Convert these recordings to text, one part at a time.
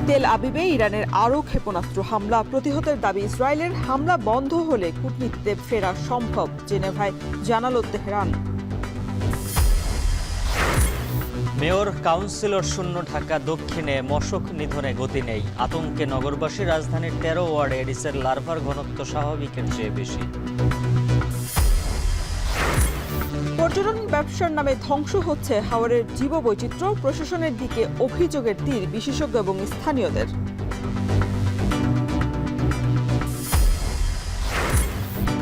তেল আবিবে ইরানের আরও ক্ষেপণাস্ত্র হামলা প্রতিহতের দাবি ইসরায়েলের। হামলা বন্ধ হলে কূটনীতিতে ফেরা সম্ভব, জেনেভায় জানালো তেহরান। মেয়র কাউন্সিলর শূন্য ঢাকা দক্ষিণে মশক নিধনে গতি নেই। আতঙ্কে নগরবাসী। রাজধানীর 13 ওয়ার্ডে এডিসের লার্ভার ঘনত্ব স্বাভাবিকের চেয়ে বেশি। পর্যটন ব্যবসার নামে ধ্বংস হচ্ছে হাওরের জীববৈচিত্র্য। প্রশাসনের দিকে অভিযোগের তীর বিশেষজ্ঞ এবং স্থানীয়দের।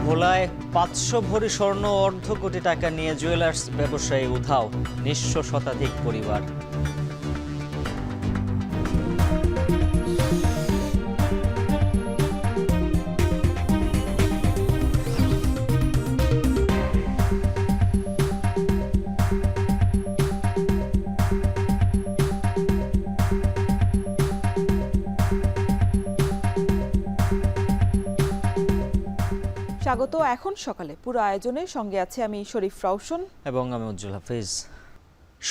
ভোলায় 500 ভরি স্বর্ণ, অর্ধ কোটি টাকা নিয়ে জুয়েলার্স ব্যবসায়ী উধাও। নিঃস্ব শতাধিক পরিবার। স্বাগত। এখন সকালে পুরো আয়োজনের সঙ্গে আছে আমি শরীফ রওশন এবং আমি উজ্জ্বল হাফিজ।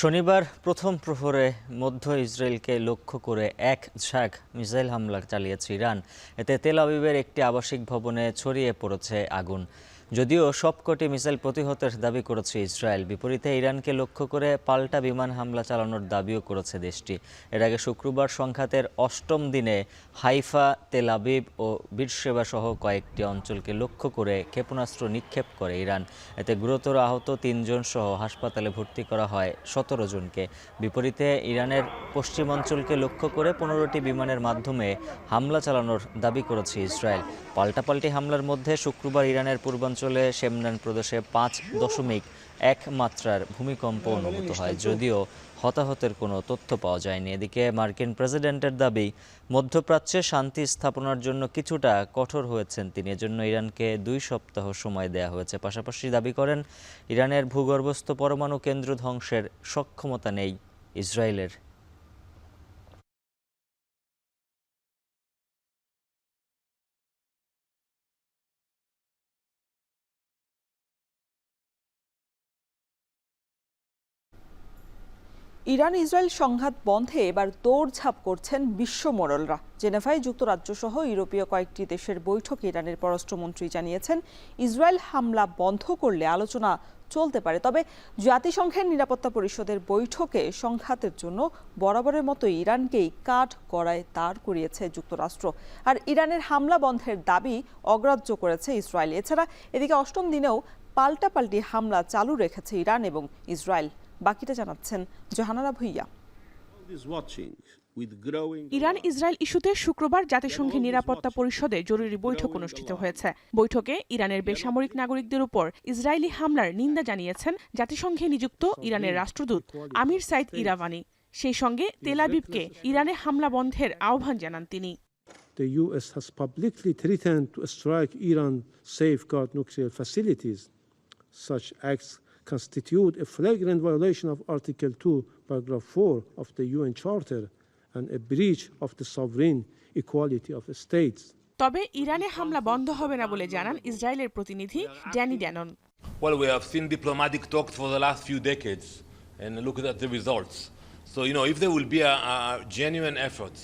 শনিবার প্রথম প্রহরে মধ্য ইসরায়েলকে লক্ষ্য করে এক ঝাঁক মিসাইল হামলা চালিয়েছে ইরান। এতে তেল আবিবের একটি আবাসিক ভবনে ছড়িয়ে পড়েছে আগুন। যদিও সবকটি মিসাইল প্রতিহতের দাবি করেছে ইসরায়েল। বিপরীতে ইরানকে লক্ষ্য করে পাল্টা বিমান হামলা চালানোর দাবিও করেছে দেশটি। এর আগে শুক্রবার সংঘাতের 8ম দিনে হাইফা, তেল আবিব ও বীরশেবা সহ কয়েকটি অঞ্চলকে লক্ষ্য করে ক্ষেপণাস্ত্র নিক্ষেপ করে ইরান। এতে গুরুতর আহত 3 জন সহ হাসপাতালে ভর্তি করা হয় 17 জনকে। বিপরীতে ইরানের পশ্চিমাঞ্চলকে লক্ষ্য করে 15টি বিমানের মাধ্যমে হামলা চালানোর দাবি করেছে ইসরায়েল। পাল্টাপাল্টি হামলার মধ্যে শুক্রবার ইরানের পূর্বাঞ্চলে শেমনান প্রদেশে 5.1 মাত্রার ভূমিকম্প অনুভূত হয়, যদিও হতাহতের কোনো তথ্য পাওয়া যায়নি। এদিকে মার্কিন প্রেসিডেন্টের দাবি, মধ্যপ্রাচ্যে শান্তি স্থাপনার জন্য কিছুটা কঠোর হয়েছেন তিনি। এজন্য ইরানকে 2 সপ্তাহ সময় দেয়া হয়েছে। পাশাপাশি দাবি করেন, ইরানের ভূগর্ভস্থ পরমাণু কেন্দ্র ধ্বংসের সক্ষমতা নেই ইসরায়েলের। ইরান ইসরায়েল সংঘাত বন্ধে এবার দৌড়ঝাঁপ করছেন বিশ্ব মোড়লরা। জেনেভায় যুক্তরাজ্য সহ ইউরোপীয় কয়েকটি দেশের বৈঠকে ইরানের পররাষ্ট্রমন্ত্রী জানিয়েছেন, ইসরায়েল হামলা বন্ধ করলে আলোচনা চলতে পারে। তবে জাতিসংঘের নিরাপত্তা পরিষদের বৈঠকে সংঘাতের জন্য বরাবরের মতো ইরানকেই কাঠ গড়ায় দাঁড় করিয়েছে যুক্তরাষ্ট্র। আর ইরানের হামলা বন্ধের দাবি অগ্রাহ্য করেছে ইসরায়েল। এছাড়া এদিকে 8ম দিনেও পাল্টাপাল্টি হামলা চালু রেখেছে ইরান এবং ইসরায়েল। বাকিটা জানাচ্ছেন জাহানারা ভুইয়া। ইরান ইসরায়েল ইস্যুতে শুক্রবার জাতিসংঘের নিরাপত্তা পরিষদে জরুরি বৈঠক অনুষ্ঠিত হয়েছে। বৈঠকে ইরানের বেসামরিক নাগরিকদের উপর ইসরায়েলি হামলার নিন্দা জানিয়েছেন জাতিসংঘে নিযুক্ত ইরানের রাষ্ট্রদূত আমির সাইদ ইরাভানি। সেই সঙ্গে তেল আবিবকে ইরানে হামলা বন্ধের আহ্বান জানান তিনি। The US has publicly threatened to strike Iran safeguard nuclear facilities. Such acts constitute a flagrant violation of Article 2, Paragraph 4 of the UN Charter and a breach of the sovereign equality of states. তবে ইরানে হামলা বন্ধ হবে না বলে জানান ইসরায়েলের প্রতিনিধি Danny Danon. Well, we have seen diplomatic talks for the last few decades and look at the results. So, if there will be a genuine effort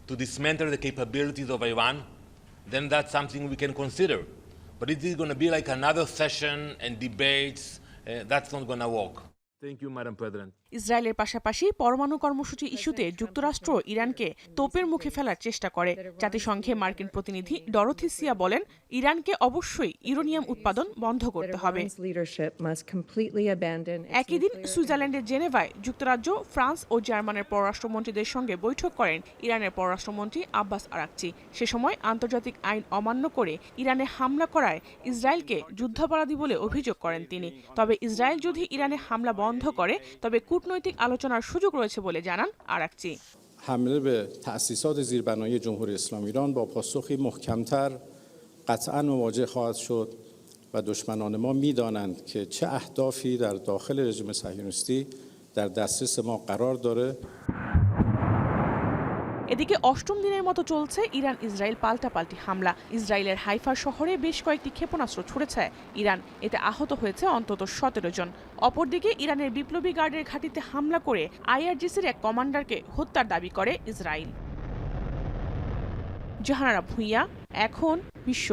to dismantle the capabilities of Iran, then that's something we can consider. But it is going to be like another session and debates. That's not going to work. Thank you, Madam President. ইসরায়েলের পাশাপাশি পরমাণু কর্মসূচি ইস্যুতে যুক্তরাষ্ট্র ইরানকে তোপের মুখে ফেলার চেষ্টা করে। জাতিসংঘে মার্কিন প্রতিনিধি ডরোথি সিয়া বলেন, ইরানকে অবশ্যই ইউরেনিয়াম উৎপাদন বন্ধ করতে হবে। একই দিন সুইজারল্যান্ডের জেনেভায় যুক্তরাজ্য, ফ্রান্স ও জার্মানের পররাষ্ট্রমন্ত্রীদের সঙ্গে বৈঠক করেন ইরানের পররাষ্ট্রমন্ত্রী আব্বাস আরাকচি। সে সময় আন্তর্জাতিক আইন অমান্য করে ইরানে হামলা করায় ইসরায়েলকে যুদ্ধাপরাধী বলে অভিযোগ করেন তিনি। তবে ইসরায়েল যদি ইরানে হামলা বন্ধ করে তবে কূটনৈতিক আলোচনার সুযোগ রয়েছে বলে জানান আরাকচি। حمله به تأسیسات زیربنایی جمهوری اسلامی ایران با پاسخی محکمتر قطعاً مواجه خواهد شد و دشمنان ما می‌دانند که چه اهدافی در داخل رژیم صهیونیستی در دسترس ما قرار داره। এদিকে 8ম দিনের মতো চলছে ইরান ইসরায়েল পাল্টাপাল্টি হামলা। ইসরায়েলের হাইফা শহরে বেশ কয়েকটি ক্ষেপণাস্ত্র ছুড়েছে ইরান। এতে আহত হয়েছে অন্তত 17 জন। অপরদিকে ইরানের বিপ্লবী গার্ডের ঘাঁটিতে হামলা করে আইআরজিসির এক কমান্ডারকে হত্যার দাবি করে ইসরায়েল। জাহানারা ভূঁইয়া, এখন বিশ্ব।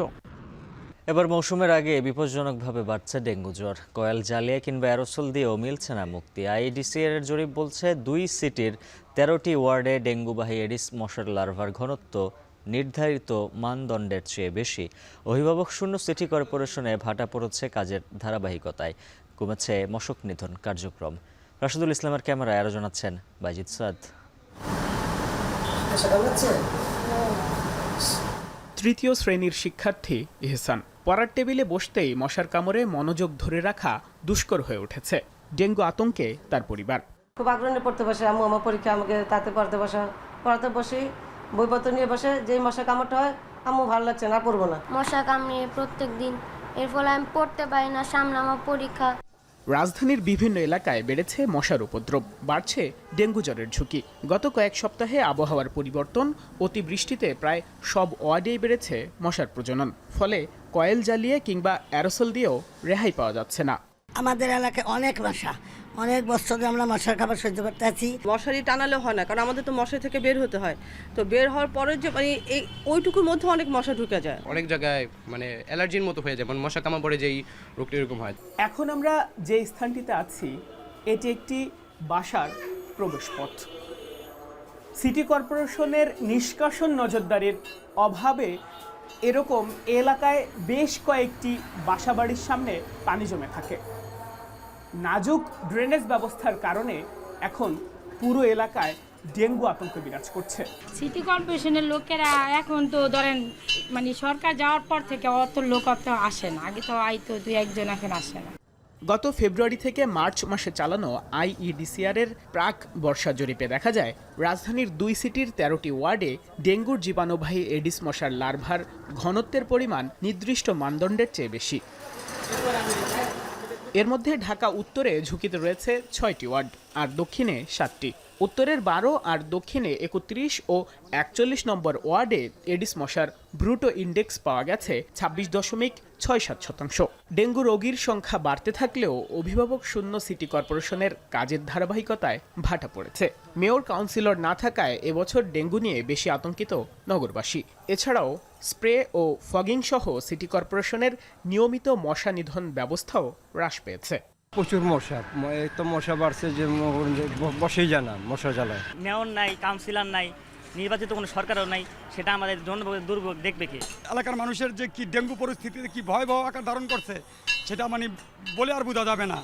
এবার মৌসুমের আগে বিপজ্জনকভাবে বাড়ছে ডেঙ্গু জ্বর। কয়েল জ্বালিয়ে কিংবা অ্যারোসল দিয়েও মিলছে না মুক্তি। আইইডিসিআর এর জরিপ বলছে 2 সিটির 13টি ওয়ার্ডে ডেঙ্গুবাহী এডিস মশার লার্ভার ঘনত্ব নির্ধারিত মানদণ্ডের চেয়ে বেশি। অভিভাবক শূন্য সিটি কর্পোরেশনে ভাটা পড়েছে কাজের ধারাবাহিকতায়। কমেছে মশক নিধন কার্যক্রম। রাশেদুল ইসলামের ক্যামেরায় আরো জানাচ্ছেন বাইজিদ সাদ। তৃতীয় শ্রেণীর শিক্ষার্থী ইহসান পড়ার টেবিলে বসতেই মশার কামড়ে মনোযোগ ধরে রাখা দুষ্কর হয়ে উঠেছে। ডেঙ্গু আতঙ্কে তার পরিবার। খুব আগ্রহ নিয়ে পড়তে বসে, আম্মু আমার পরীক্ষা, আমাকে তাতে পড়াতে বসি, বইপত্র নিয়ে বসে, যেই মশা কামড়টা হয় আম্মু ভালো লাগছে না, পড়বো না। মশা কামড়ে প্রত্যেক দিন, এর ফলে আমি পড়তে পারি না, সামনে আমার পরীক্ষা। রাজধানীর বিভিন্ন এলাকায় বেড়েছে মশার উপদ্রব, বাড়ছে ডেঙ্গু জ্বরের ঝুঁকি। গত কয়েক সপ্তাহে আবহাওয়ার পরিবর্তন, অতিবৃষ্টিতে প্রায় সব ওয়ার্ডেই বেড়েছে মশার প্রজনন। ফলে কয়েল জ্বালিয়ে কিংবা অ্যারোসল দিয়েও রেহাই পাওয়া যাচ্ছে না। আমাদের এলাকায় অনেক মশা, অনেক বছর ধরে আমরা মশার খাবার সহ্য করতে আছি। মশারি টানালে হয় না, কারণ আমাদের তো মশারি থেকে বের হতে হয়। তো বের হওয়ার পরে যে মানে এই ওইটুকুর মধ্যে অনেক মশা ঢুকে যায়, অনেক জায়গায় মানে অ্যালার্জির মতো হয়ে যায়, মানে মশা কামড় পড়ে যেই রোগটা এরকম হয়। এখন আমরা যে স্থানটিতে আছি এটি একটি বাসার প্রবেশপথ। সিটি কর্পোরেশনের নিষ্কাশন নজরদারির অভাবে এরকম এলাকায় বেশ কয়েকটি বাসাবাড়ির সামনে পানি জমে থাকে। নাজুক ড্রেনেজ ব্যবস্থার কারণে এখন পুরো এলাকায় ডেঙ্গু আতঙ্ক বিরাজ করছে। সিটি কর্পোরেশনের লোকেরা এখন তো ধরেন মানে সরকার যাওয়ার পর থেকে অত লোক অত আসে না, আগে তো আইতো 2-1 এখন আসে না। গত ফেব্রুয়ারি থেকে মার্চ মাসে চালানো আইইডিসিআর এর প্রাক বর্ষা জরিপে দেখা যায় রাজধানীর 2 সিটির 13টি ওয়ার্ডে ডেঙ্গুর জীবাণুবাহী এডিস মশার লার্ভার ঘনত্বের পরিমাণ নির্দিষ্ট মানদণ্ডের চেয়ে বেশি। এর মধ্যে ঢাকা উত্তরে ঝুঁকিতে রয়েছে 6টি ওয়ার্ড আর দক্ষিণে 7টি। উত্তরের 12 আর দক্ষিণে 31 ও 41 নম্বর ওয়ার্ডে এডিস মশার ব্রুটো ইন্ডেক্স পাওয়া গেছে 26.67%। ডেঙ্গু রোগীর সংখ্যা বাড়তে থাকলেও অভিভাবক শূন্য সিটি কর্পোরেশনের কাজের ধারাবাহিকতায় ভাটা পড়েছে। মেয়র কাউন্সিলর না থাকায় এবছর ডেঙ্গু নিয়ে বেশি আতঙ্কিত নগরবাসী। এছাড়াও স্প্রে ও ফগিং সহ সিটি কর্পোরেশনের নিয়মিত মশা নিধন ব্যবস্থাও হ্রাস পেয়েছে। প্রচুর মশা, এই তো মশা বাড়ছে যে বসেই জানা মশা জ্বালায়। মেয়র নাই, কাউন্সিলর নাই, নির্বাচিত কোনো সরকারও নাই, সেটা আমাদের জনগণের দুর্ভোগ দেখবে কি? এলাকার মানুষের যে কি ডেঙ্গু পরিস্থিতিতে কি ভয়াবহ আকার ধারণ করছে সেটা মানে বলে আর বোঝা যাবে না।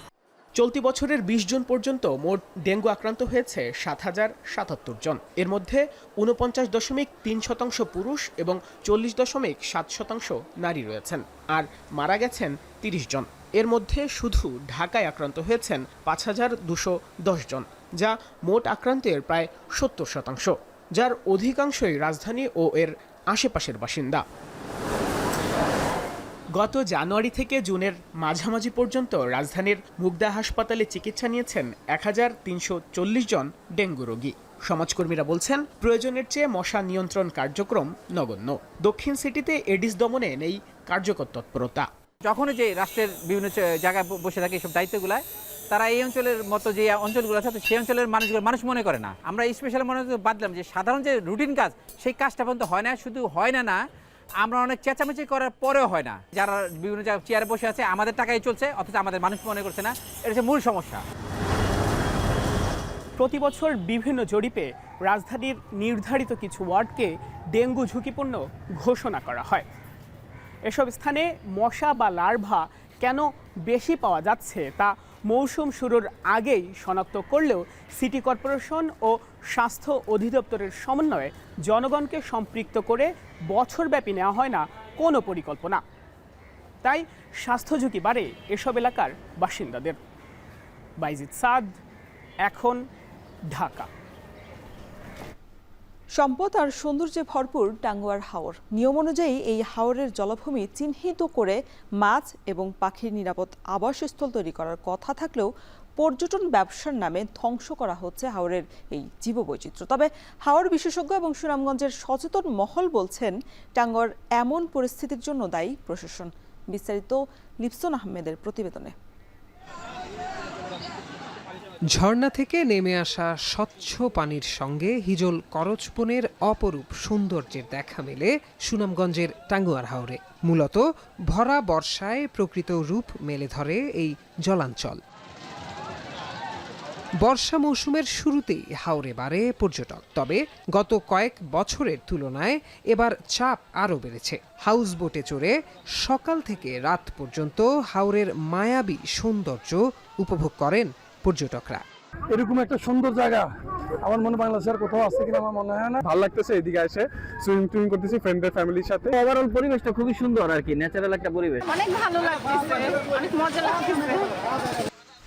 চলতি বছরের 20 জুন পর্যন্ত মোট ডেঙ্গু আক্রান্ত হয়েছে 7,077 জন। এর মধ্যে 49.3% পুরুষ এবং 40.7% নারী রয়েছেন, আর মারা গেছেন 30 জন। এর মধ্যে শুধু ঢাকায় আক্রান্ত হয়েছেন 5,210 জন, যা মোট আক্রান্তের প্রায় 70%, যার অধিকাংশই রাজধানী ও এর আশেপাশের বাসিন্দা। গত জানুয়ারি থেকে জুনের মাঝামাঝি পর্যন্ত রাজধানীর মুগদা হাসপাতালে চিকিৎসা নিয়েছেন 1,340 জন ডেঙ্গু রোগী। সমাজকর্মীরা বলছেন প্রয়োজনের চেয়ে মশা নিয়ন্ত্রণ কার্যক্রম নগণ্য। দক্ষিণ সিটিতে এডিস দমনে নেই কার্যকর তৎপরতা। যখন যে রাষ্ট্রের বিভিন্ন জায়গায় বসে থাকে এইসব দায়িত্বগুলায়, তারা এই অঞ্চলের মতো যে অঞ্চলগুলো আছে সেই অঞ্চলের মানুষ মনে করে না। আমরা স্পেশাল মনে বাদলাম যে সাধারণ যে রুটিন কাজ সেই কাজটা পর্যন্ত হয় না। শুধু হয় না, আমরা অনেক চেঁচামেচি করার পরেও হয় না। যারা বিভিন্ন জায়গায় চেয়ারে বসে আছে আমাদের টাকায় চলছে, অথচ আমাদের মানুষ মনে করছে না। এটা হচ্ছে মূল সমস্যা। প্রতি বছর বিভিন্ন জরিপে রাজধানীর নির্ধারিত কিছু ওয়ার্ডকে ডেঙ্গু ঝুঁকিপূর্ণ ঘোষণা করা হয়। এসব স্থানে মশা বা লার্ভা কেন বেশি পাওয়া যাচ্ছে তা মৌসুম শুরুর আগেই শনাক্ত করলেও সিটি কর্পোরেশন ও স্বাস্থ্য অধিদপ্তরের সমন্বয়ে জনগণকে সম্পৃক্ত করে বছরব্যাপী নেওয়া হয় না কোনো পরিকল্পনা। তাই স্বাস্থ্য ঝুঁকি বাড়ে এসব এলাকার বাসিন্দাদের। বাইজিদ সাদ, এখন, ঢাকা। সম্পদ আর সৌন্দর্যে ভরপুর টাঙ্গুয়ার হাওর। নিয়ম অনুযায়ী এই হাওরের জলাভূমি চিহ্নিত করে মাছ এবং পাখির নিরাপদ আবাসস্থল তৈরি করার কথা থাকলেও পর্যটন ব্যবসার নামে ধ্বংস করা হচ্ছে হাওরের এই জীববৈচিত্র্য। তবে হাওর বিশেষজ্ঞ এবং সুনামগঞ্জের সচেতন মহল বলছেন টাঙ্গুয়ার এমন পরিস্থিতির জন্য দায়ী প্রশাসন। বিস্তারিত লিপসন আহমেদের প্রতিবেদনে। ঝর্ণা থেকে নেমে আসা স্বচ্ছ পানির সঙ্গে হিজল করচবনের অপরূপ সৌন্দর্যের দেখা মেলে সুনামগঞ্জের টাঙ্গুয়ার হাওরে। মূলত ভরা বর্ষায় প্রকৃত রূপ মেলে ধরে এই জলাঞ্চল। বর্ষা মৌসুমের শুরুতেই হাওরে বাড়ে পর্যটক, তবে গত কয়েক বছরের তুলনায় এবার চাপ আরও বেড়েছে। হাউস বোটে চড়ে সকাল থেকে রাত পর্যন্ত হাওরের মায়াবী সৌন্দর্য উপভোগ করেন পর্যটকরা। এরকম একটা সুন্দর জায়গা আমার মনে বাংলাদেশের কোথাও আছে কিনা আমার মনে হয় না। ভালো লাগতেছে এদিকে এসে সুইমিং করতেছি ফ্রেন্ডদের ফ্যামিলির সাথে। ওভারঅল পরিবেশটা খুবই সুন্দর আর কি, ন্যাচারাল একটা পরিবেশ, অনেক ভালো লাগতেছে, অনেক মজা লাগতেছে।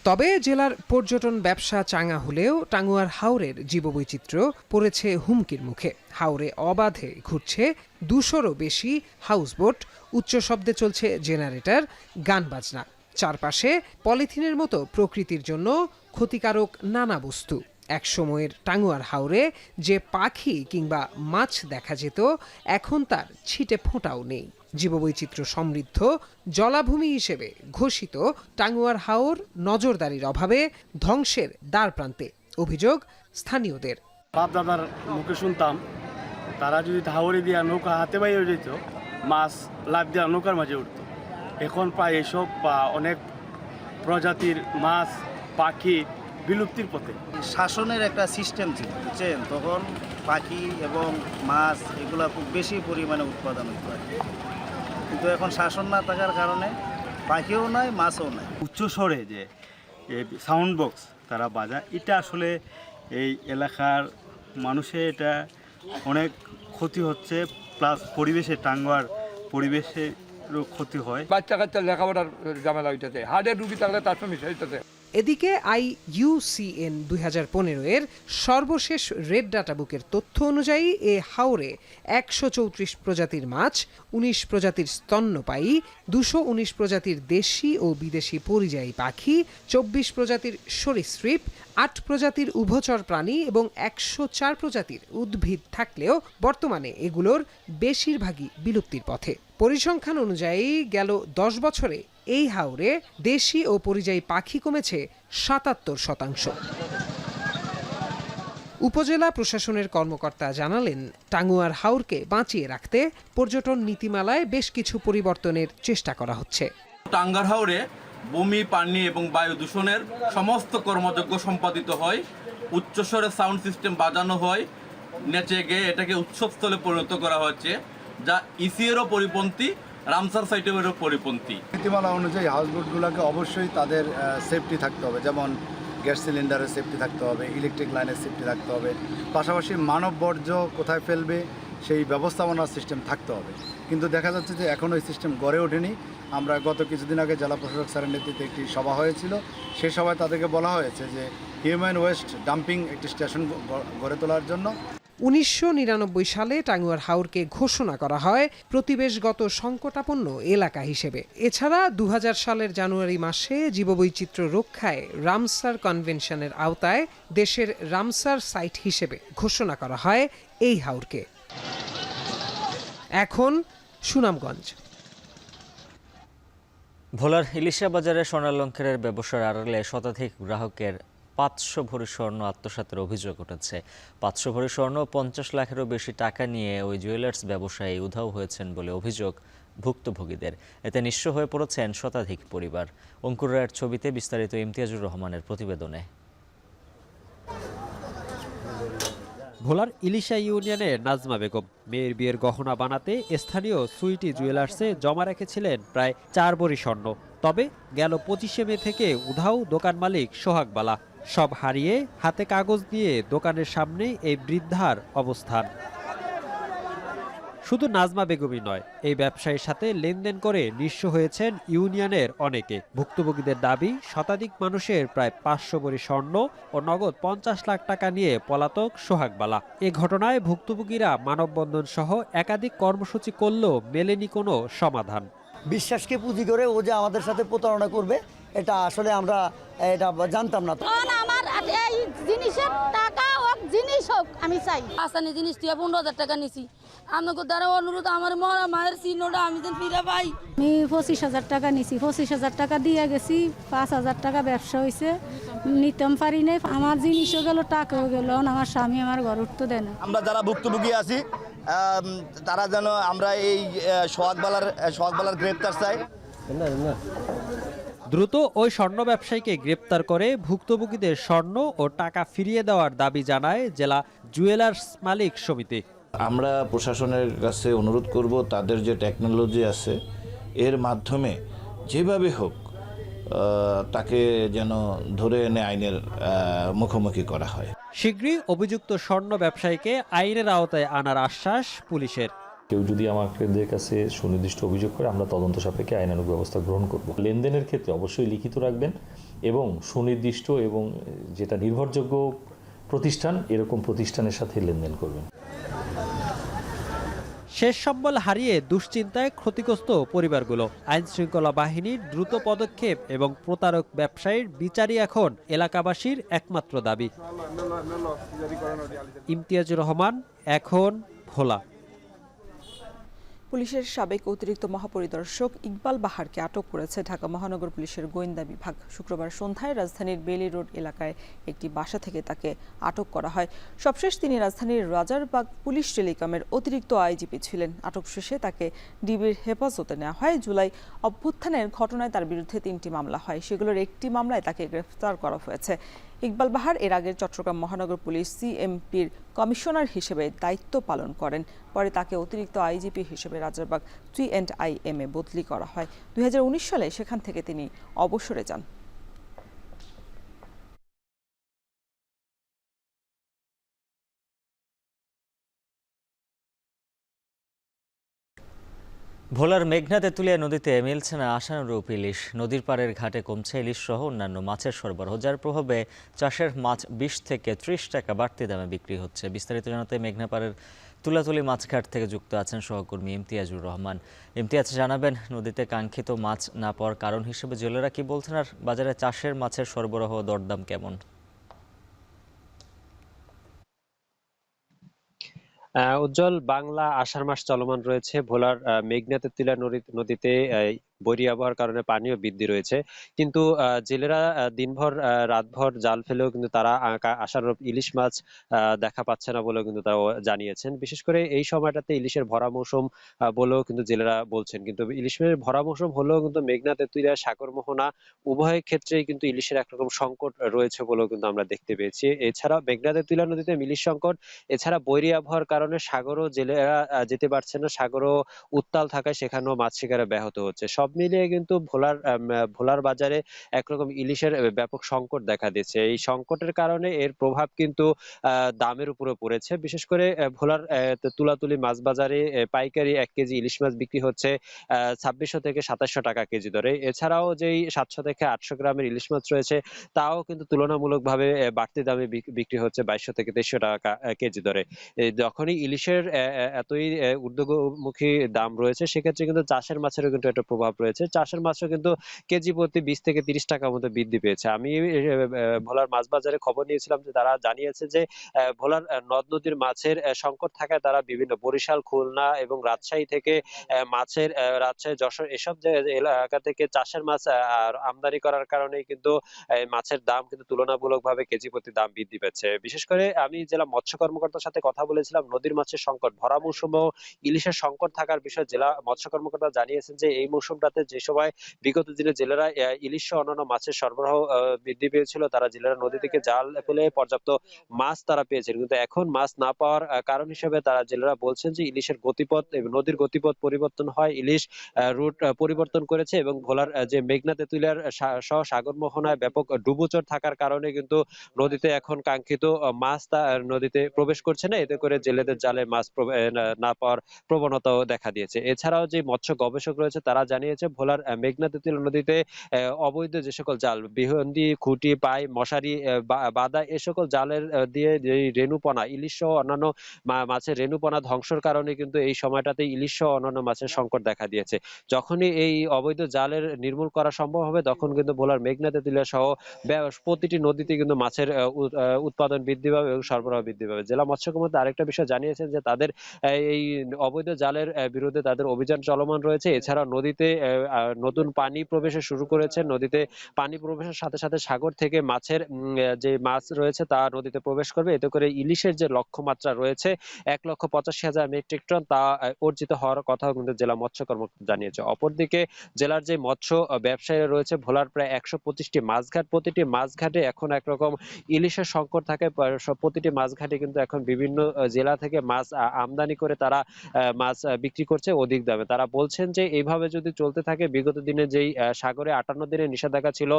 তবে জেলার পর্যটন ব্যবসা চাঙা হলেও টাঙ্গুয়ার হাওরের জীববৈচিত্র্য পড়েছে হুমকির মুখে। হাওরে অবাধে ঘুরছে 200-রও বেশি হাউসবোট, উচ্চ শব্দে চলছে জেনারেটর, গান বাজনা। চারপাশে পলিথিনের মতো প্রকৃতির জন্য ক্ষতিকারক নানা বস্তু। একসময়ের টাঙ্গুয়ার হাওরে যে পাখি কিংবা মাছ দেখা যেত, এখন তার ছিটে ফোঁটাও নেই। জীববৈচিত্র্য সমৃদ্ধ জলাভূমি হিসেবে ঘোষিত টাঙ্গুয়ার হাওর নজরদারির অভাবে ধ্বংসের দ্বারপ্রান্তে, অভিযোগ স্থানীয়দের। বাপ দাদার মুখে শুনতাম তারা যদি হাওরে দিয়া নৌকা হাতে বাইরে যেত, মাছ লাফ দিয়া নৌকার মাঝে উঠত। এখন প্রায় এসব অনেক প্রজাতির মাছ পাখি বিলুপ্তির পথে। শাসনের একটা সিস্টেম ছিল, বুঝছেন, তখন পাখি এবং মাছ এগুলা খুব বেশি পরিমাণে উৎপাদন হতো, কিন্তু এখন শাসন না থাকার কারণে পাখিও নয় মাছও নয়। উচ্চ স্বরে যে সাউন্ড বক্স তারা বাজায়, এটা আসলে এই এলাকার মানুষের এটা অনেক ক্ষতি হচ্ছে, প্লাস পরিবেশে টাঙ্গুয়ার পরিবেশেরও ক্ষতি হয়। বাচ্চা কাচ্চা লেখাপড়ার ঝামেলা হইতেছে, হার্টের রুগী থাকলে তার সমস্যা হইতেছে। এদিকে IUCN 2015-এর সর্বশেষ রেড ডাটা বুকের তথ্য অনুযায়ী এ হাওরে 134 প্রজাতির মাছ, 19 প্রজাতির স্তন্যপায়ী, 219 প্রজাতির দেশি ও বিদেশি পরিযায়ী পাখি, 24 প্রজাতির সরীসৃপ, 8 প্রজাতির উভচর প্রাণী এবং 104 প্রজাতির উদ্ভিদ থাকলেও বর্তমানে এগুলোর বেশিরভাগই বিলুপ্তির পথে। পরিসংখ্যান অনুযায়ী গেল 10 বছরে এই হাওরে দেশি ও পরিযায়ী পাখি কমেছে 77%। উপজেলা প্রশাসনের কর্মকর্তা জানালেন, টাঙ্গুয়ার হাওরকে বাঁচিয়ে রাখতে পর্যটন নীতিমালায় বেশ কিছু পরিবর্তনের চেষ্টা করা হচ্ছে। টাঙ্গুয়ার হাওরে ভূমি, পানি এবং বায়ু দূষণের সমস্ত কর্মযজ্ঞ সম্পাদিত হয়, উচ্চস্বরে সাউন্ড সিস্টেম বাজানো হয়, নেচে গিয়ে এটাকে উৎসবস্থলে পরিণত করা হচ্ছে, যা ইসিএরও পরিপন্থী, রামসার সাইটেরও পরিপন্থী। নীতিমালা অনুযায়ী হাউসবোটগুলোকে অবশ্যই তাদের সেফটি থাকতে হবে, যেমন গ্যাস সিলিন্ডারের সেফটি থাকতে হবে, ইলেকট্রিক লাইনের সেফটি থাকতে হবে, পাশাপাশি মানব বর্জ্য কোথায় ফেলবে সেই ব্যবস্থাপনার সিস্টেম থাকতে হবে। কিন্তু দেখা যাচ্ছে যে এখনও এই সিস্টেম গড়ে ওঠেনি। আমরা গত কিছুদিন আগে জেলা প্রশাসক স্যারের নেতৃত্বে একটি সভা হয়েছিল, সেই সভায় তাদেরকে বলা হয়েছে যে হিউম্যান ওয়েস্ট ডাম্পিং একটি স্টেশন গড়ে তোলার জন্য। 1999 সালে টাঙ্গুয়ার হাওরকে ঘোষণা করা হয় প্রতিবেশগত সংকটাপন্ন এলাকা হিসেবে। এছাড়া 2000 সালের জানুয়ারি মাসে জীববৈচিত্র্য রক্ষায় রামসার কনভেনশনের আওতায় দেশের রামসার সাইট হিসেবে ঘোষণা করা হয় এই হাওরকে। এখন সুনামগঞ্জ। ভোলার ইলিশা বাজারে স্বর্ণালংকারের ব্যবসার আড়ালে শতাধিক গ্রাহকের 500 ভরি স্বর্ণ আত্মসাতের অভিযোগ উঠেছে। 500 ভরি স্বর্ণ 50 লাখেরও বেশি টাকা নিয়ে ওই জুয়েলার্স ব্যবসায়ী উধাও হয়েছেন বলে অভিযোগ ভুক্তভোগীদের। এতে নিঃস্ব হয়ে পড়েছেন শতাধিক পরিবার। অঙ্কুর রায়ের ছবিতে বিস্তারিত ইমতিয়াজুর রহমানের প্রতিবেদনে। ভোলার ইলিশা ইউনিয়নের নাজমা বেগম মেয়ের বিয়ের গহনা বানাতে স্থানীয় সুইটি জুয়েলার্সে জমা রেখেছিলেন প্রায় 4 ভরি স্বর্ণ। তবে গেল 25শে মে থেকে উধাও দোকান মালিক সোহাগ বালা। সব হারিয়ে হাতে কাগজ নিয়ে দোকানের সামনে এই বৃদ্ধার অবস্থান। শুধু নাজমা বেগমই নয়, এই ব্যবসায়ীর সাথে লেনদেন করে নিঃস্ব হয়েছেন ইউনিয়নের অনেকে। ভুক্তভোগীদের দাবি, শতাধিক মানুষের প্রায় 500 ভরি স্বর্ণ ও নগদ 50 লাখ টাকা নিয়ে পলাতক সোহাগ বালা। এ ঘটনায় ভুক্তভোগীরা মানববন্ধন সহ একাধিক কর্মসূচি করলেও মেলেনি কোনো সমাধান। বিশ্বাসকে পুঁজি করে ও যে আমাদের সাথে প্রতারণা করবে, এটা আসলে আমরা এটা জানতাম না। আমার এই জিনিসের টাকা হোক, জিনিস হোক, আমি চাই। আসানি জিনিস দিয়ে 15,000 টাকা নিছি। আমাকে দ্বারা অনুরোধ, আমার মরা মায়ের চিহ্নটা আমি যেন ফিরে পাই। আমি 25,000 টাকা নিছি, 25,000 টাকা দিয়ে গেছি, 5,000 টাকা ব্যবসা হয়েছে, নিতাম পারি নাই, আমার জিনিসও গেল, টাকাও গেল, আমার স্বামী আমার ঘর উঠতে দেয় না। আমরা যারা ভুক্তভোগী আছি তারা যেন আমরা এই সোহাগবালার গ্রেপ্তার চাই। দ্রুত ওই স্বর্ণ ব্যবসায়ীকে গ্রেপ্তার করে ভুক্তভোগীদের স্বর্ণ ও টাকা ফিরিয়ে দেওয়ার দাবি জানায় জেলা জুয়েলার্স মালিক সমিতি। আমরা প্রশাসনের কাছে অনুরোধ করব তাদের যে টেকনোলজি আছে এর মাধ্যমে যেভাবে হোক তাকে যেন ধরে এনে আইনের মুখোমুখি করা হয়। শীঘ্রই অভিযুক্ত স্বর্ণ ব্যবসায়ীকে আইনের আওতায় আনার আশ্বাস পুলিশের। কেউ যদি আমাদের কাছে সুনির্দিষ্ট অভিযোগ করে আমরা তদন্ত সাপেক্ষে আইনানুগ ব্যবস্থা গ্রহণ করব। লেনদেনের ক্ষেত্রে অবশ্যই লিখিত রাখবেন এবং সুনির্দিষ্ট এবং যেটা নির্ভরযোগ্য প্রতিষ্ঠান এরকম প্রতিষ্ঠানের সাথে লেনদেন করবেন। শেষ সম্বল হারিয়ে দুশ্চিন্তায় ক্ষতিগ্রস্ত পরিবারগুলো। আইন শৃঙ্খলা বাহিনীর দ্রুত পদক্ষেপ এবং প্রতারক ব্যবসায়ীর বিচারই এখন এলাকাবাসীর একমাত্র দাবি। ইমতিয়াজুর রহমান, এখন ভোলা। পুলিশের সাবেক অতিরিক্ত মহাপরিদর্শক ইকবাল বাহারকে আটক করেছে ঢাকা মহানগর পুলিশের গোয়েন্দা বিভাগ। শুক্রবার সন্ধ্যায় রাজধানীর বেলি রোড এলাকায় একটি বাসা থেকে তাকে আটক করা হয়। সবশেষ তিনি রাজধানীর রাজারবাগ পুলিশ টেলিকমের অতিরিক্ত আইজিপি ছিলেন। আটক শেষে তাকে ডিবির হেফাজতে নেওয়া হয়। জুলাই অভ্যুত্থানের ঘটনায় তার বিরুদ্ধে 3টি মামলা হয়, সেগুলোর একটি মামলায় তাকে গ্রেফতার করা হয়েছে। ইকবাল বাহার এর আগে চট্টগ্রাম মহানগর পুলিশ সিএমপির কমিশনার হিসেবে দায়িত্ব পালন করেন। পরে তাকে অতিরিক্ত আইজিপি হিসেবে রাজারবাগ 3&IM এ বদলি করা হয়। 2019 সালে সেখান থেকে তিনি অবসরে যান। ভোলার মেঘনা তেঁতুলিয়া নদীতে মিলছে না আশানুরূপ ইলিশ। নদীর পাড়ের ঘাটে কমছে ইলিশ সহ অন্যান্য মাছের সরবরাহ, যার প্রভাবে চাষের মাছ 20 থেকে 30 টাকা বাড়তি দামে বিক্রি হচ্ছে। বিস্তারিত জানাতে মেঘনা পাড়ের তুলাতুলি মাছঘাট থেকে যুক্ত আছেন সহকর্মী ইমতিয়াজুর রহমান। ইমতিয়াজ, জানাবেন নদীতে কাঙ্ক্ষিত মাছ না পাওয়ার কারণ হিসেবে জেলেরা কি বলছেন, আর বাজারে চাষের মাছের সরবরাহ দরদাম কেমন? উজ্জ্বল, বাংলা আষাঢ় মাস চলমান রয়েছে। ভোলার মেঘনা তেঁতুলিয়া নদীতে বৈরী আবহাওয়ার কারণে পানিও বৃদ্ধি রয়েছে, কিন্তু জেলেরা দিনভর রাতভর জাল ফেলেও কিন্তু তারা আশানুরূপ ইলিশ মাছ দেখা পাচ্ছে না বলেও কিন্তু তারা জানিয়েছেন। বিশেষ করে এই সময়টাতে ইলিশের ভরা মৌসুম বলেও কিন্তু জেলেরা বলছেন, কিন্তু ইলিশের ভরা মৌসুম হলেও কিন্তু মেঘনা তেঁতুলিয়া সাগর মোহনা উভয় ক্ষেত্রেই কিন্তু ইলিশের একরকম সংকট রয়েছে বলেও কিন্তু আমরা দেখতে পেয়েছি। এছাড়া মেঘনা তেঁতুলিয়া নদীতে ইলিশ সংকট, এছাড়া বৈরী আবহাওয়ার কারণে সাগরও জেলেরা যেতে পারছে না, সাগরও উত্তাল থাকায় সেখানেও মাছ শিকারে ব্যাহত হচ্ছে। সব মিলিয়ে কিন্তু ভোলার বাজারে একরকম ইলিশের ব্যাপক সংকট দেখা দিচ্ছে। এই সংকটের কারণে এর প্রভাব কিন্তু দামের উপরে পড়েছে। বিশেষ করে ভোলার তুলাতুলি মাছ বাজারে পাইকারি 1 কেজি ইলিশ মাছ বিক্রি হচ্ছে 2600 থেকে 2700 টাকা কেজি দরে। এছাড়াও যেই 700 থেকে 800 গ্রামের ইলিশ মাছ রয়েছে তাও কিন্তু তুলনামূলকভাবে বাড়তি দামে বিক্রি হচ্ছে 2200 থেকে 2300 টাকা কেজি দরে। যখনই ইলিশের এতই ঊর্ধ্বমুখী দাম রয়েছে, সেক্ষেত্রে কিন্তু চাষের মাছেরও কিন্তু একটা প্রভাব রয়েছে। চাষের মাছও কিন্তু কেজি প্রতি 20 থেকে 30 টাকার মতো বৃদ্ধি পেয়েছে। আমি ভোলার মাছ বাজারে খবর নিয়েছিলাম যে তারা জানিয়েছে যে ভোলার নদ নদীর মাছের সংকট থাকায় তারা বিভিন্ন বরিশাল, খুলনা এবং রাজশাহী থেকে মাছের রাজশাহী, যশোর এসব এলাকা থেকে চাষের মাছ আমদানি করার কারণে কিন্তু মাছের দাম কিন্তু তুলনামূলকভাবে কেজি প্রতি দাম বৃদ্ধি পেয়েছে। বিশেষ করে আমি জেলা মৎস্য কর্মকর্তার সাথে কথা বলেছিলাম, নদীর মাছের সংকট, ভরা মৌসুমেও ইলিশের সংকট থাকার বিষয়ে জেলা মৎস্য কর্মকর্তা জানিয়েছেন যে এই মৌসুমটাতে যে সময় বিগত দিনে জেলেরা ইলিশ সহ অন্যান্য মাছের সরবরাহ বৃদ্ধি পেয়েছিল, তারা জেলেরা নদী থেকে জাল ফেলে পর্যাপ্ত মাছ তারা পেয়েছেন, কিন্তু এখন মাছ না পাওয়ার কারণ হিসেবে তারা জেলেরা বলছেন যে ইলিশের গতিপথ এবং নদীর গতিপথ পরিবর্তন হয়, ইলিশ রুট পরিবর্তন করেছে এবং ভোলার যে মেঘনা তেঁতুলিয়ার সহ সাগর মোহনায় ব্যাপক ডুবোচর থাকার কারণে কিন্তু নদীতে এখন কাঙ্ক্ষিত মাছ নদীতে প্রবেশ করছে না। এতে করে জেলেদের জালে মাছ না পাওয়ার প্রবণতাও দেখা দিয়েছে। এছাড়াও যে মৎস্য গবেষক রয়েছে তারা জানিয়েছে ভোলার মেঘনা তেঁতুলিয়া নদীতে অবৈধ যে সকল জাল, বিহন্দি, খুঁটি, পাই, মশারি, বাদা, এ সকল জালের দিয়ে যে রেণুপনা, ইলিশ সহ অন্যান্য মাছের রেণুপনা ধ্বংসের কারণে কিন্তু এই সময়টাতে ইলিশ সহ অন্যান্য মাছের সংকট দেখা দিয়েছে। যখনই এই অবৈধ জালের নির্মূল করা সম্ভব হবে তখন কিন্তু ভোলার মেঘনা তেঁতুলিয়া সহ প্রতিটি নদীতে কিন্তু মাছের উৎপাদন বৃদ্ধি পাবে এবং সরবরাহ বৃদ্ধি পাবে। জেলা মৎস্য কর্মকর্তা আরেকটা বিষয় জানিয়েছেন যে তাদের এই অবৈধ জালের বিরুদ্ধে তাদের অভিযান চলমান রয়েছে। এছাড়া নদীতে নতুন পানি প্রবেশে শুরু করেছে। নদীতে পানি প্রবেশের সাথে সাথে সাগর থেকে মাছের যে মাছ রয়েছে তা নদীতে প্রবেশ করবে। এতে করে ইলিশের যে লক্ষ্যমাত্রা রয়েছে 1,85,000 মেট্রিক টন তা অর্জিত হওয়ার কথাও কিন্তু জেলা মৎস্য কর্মকর্তা জানিয়েছে। অপরদিকে জেলার যে মৎস্য ব্যবসায়ীরা রয়েছে, ভোলার প্রায় 125টি মাছঘাট, প্রতিটি মাছঘাটে এখন একরকম ইলিশের সংকট থাকে। প্রতিটি মাছঘাটে কিন্তু এখন বিভিন্ন জেলা থেকে মাছ আমদানি করে তারা মাছ বিক্রি করছে অধিক দামে। তারা বলছেন যে এইভাবে যদি চলতে থাকে, বিগত দিনে যেই সাগরে 58 দিনের নিষেধাজ্ঞা ছিল,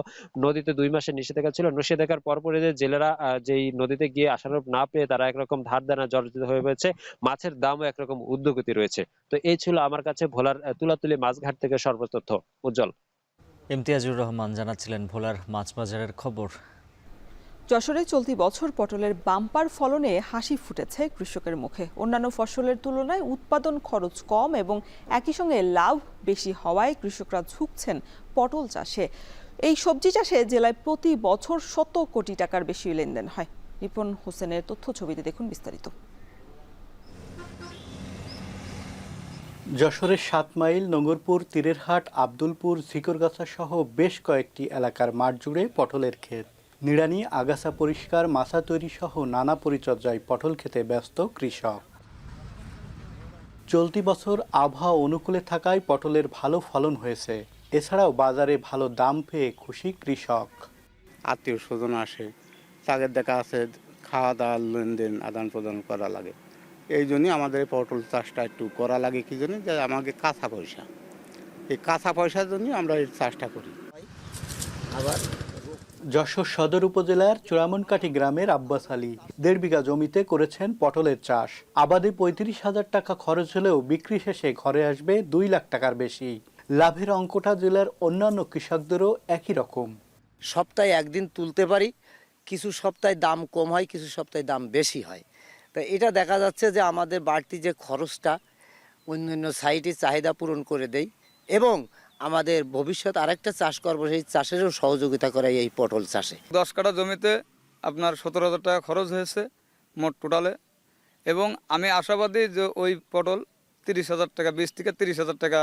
নদীতে 2 মাসের নিষেধাজ্ঞা ছিল, নিষেধাজ্ঞার পরপরই যে জেলেরা যেই নদীতে গিয়ে আশানুরূপ না পেয়ে তারা একরকম ধার দেনা জর্জরিত হয়ে পড়েছে, মাছের দামও একরকম ঊর্ধ্বগতি রয়েছে। তো এই ছিল আমার কাছে ভোলার তুলাতুলি মাছঘাট থেকে সর্বতথ্য। উজ্জ্বল। ইমতিয়াজুর রহমান জানাচ্ছিলেন ভোলার মাছ বাজারের খবর। যশোরে চলতি বছর পটলের বাম্পার ফলনে হাসি ফুটেছে কৃষকের মুখে। অন্যান্য ফসলের তুলনায় উৎপাদন খরচ কম এবং একই সঙ্গে লাভ বেশি হওয়ায় কৃষকরা ঝুঁকছেন পটল চাষে। এই সবজি চাষে জেলায় প্রতি বছর 100 কোটি টাকার বেশি লেনদেন হয়। রিপন হোসেনের তথ্য ছবিতে দেখুন বিস্তারিত। যশোরের 7 মাইল, নোঙ্গরপুর, তীরেরহাট, আব্দুলপুর, ঝিকরগাছা সহ বেশ কয়েকটি এলাকার মাঠ জুড়ে পটলের ক্ষেত। নিড়ানি, আগাছা পরিষ্কার, মাছা তৈরি সহ নানা পরিচর্যায় পটল খেতে ব্যস্ত কৃষক। চলতি বছর আবহাওয়া অনুকূলে থাকায় পটলের ভালো ফলন হয়েছে। এছাড়াও বাজারে ভালো দাম পেয়ে খুশি কৃষক। আত্মীয় স্বজন আসে, তাদের দেখা আছে খাওয়া দাওয়ার লেনদেন আদান প্রদান করা লাগে। এই জন্যই আমাদের পটল চাষটা একটু করা লাগে। কি জন্য? যে আমাকে কাঁচা পয়সা, এই কাঁচা পয়সার জন্যই আমরা এই চাষটা করি। আবার যশোর সদর উপজেলার চূড়ামনকাঠি গ্রামের আব্বাস আলী 1.5 বিঘা জমিতে করেছেন পটলের চাষ। আবাদে 35,000 টাকা খরচ হলেও বিক্রি শেষে ঘরে আসবে 2 লাখ টাকার বেশি। লাভের অঙ্কটা জেলার অন্যান্য কৃষকদেরও একই রকম। সপ্তাহে একদিন তুলতে পারি, কিছু সপ্তাহে দাম কম হয়, কিছু সপ্তাহে দাম বেশি হয়। তা এটা দেখা যাচ্ছে যে আমাদের বাড়তি যে খরচটা অন্যান্য সাইটে চাহিদা পূরণ করে দেয় এবং আমাদের ভবিষ্যৎ আরেকটা চাষ করবো, সেই চাষেরও সহযোগিতা করে এই পটল চাষে। 10 কাঠা জমিতে আপনার 17,000 টাকা খরচ হয়েছে মোট টোটালে, এবং আমি আশাবাদী যে ওই পটল 30,000 টাকা, 20 থেকে 30,000 টাকা